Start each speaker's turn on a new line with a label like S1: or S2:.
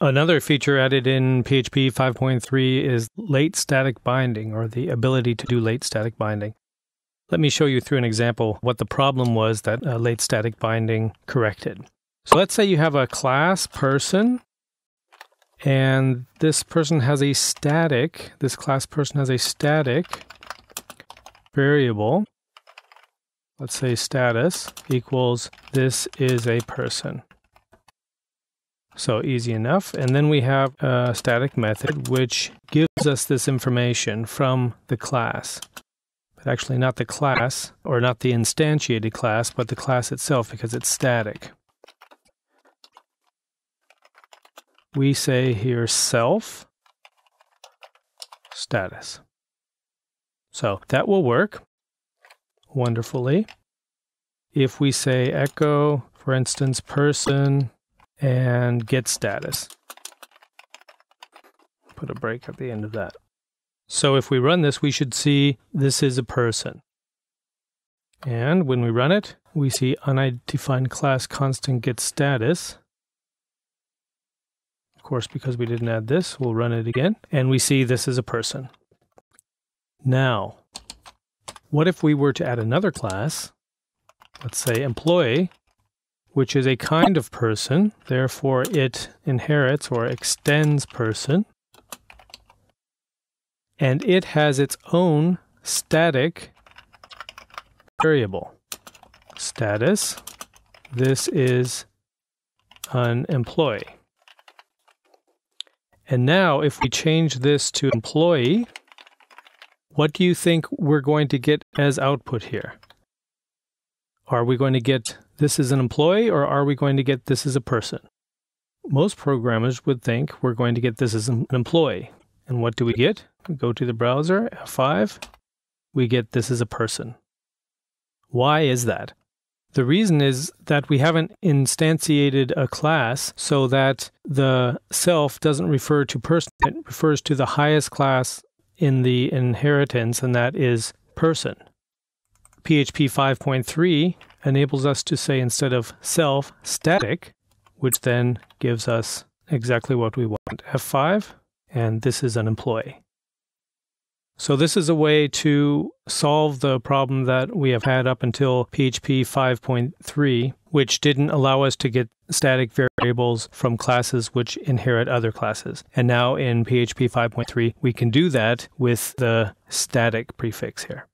S1: Another feature added in PHP 5.3 is late static binding, or the ability to do late static binding. Let me show you through an example what the problem was that late static binding corrected. So let's say you have a class person, and this person has a static, this class person has a static variable. Let's say status equals this is a person. So easy enough. And then we have a static method which gives us this information from the class. But actually not the class, or not the instantiated class, but the class itself, because it's static. We say here self status. So that will work wonderfully. If we say echo, for instance, person and get status. Put a break at the end of that. So if we run this, we should see this is a person. And when we run it, we see undefined class constant get status. Of course, because we didn't add this, we'll run it again. And we see this is a person. Now, what if we were to add another class? Let's say employee, which is a kind of person. Therefore, it inherits or extends person. And it has its own static variable. Status, this is an employee. And now if we change this to employee, what do you think we're going to get as output here? Are we going to get this is an employee, or are we going to get this is a person? Most programmers would think we're going to get this as an employee. And what do we get? We go to the browser, F5, we get this is a person. Why is that? The reason is that we haven't instantiated a class so that the self doesn't refer to person. It refers to the highest class in the inheritance, and that is person. PHP 5.3 enables us to say instead of self, static, which then gives us exactly what we want. F5, and this is an employee. So this is a way to solve the problem that we have had up until PHP 5.3, which didn't allow us to get static variables from classes which inherit other classes. And now in PHP 5.3, we can do that with the static prefix here.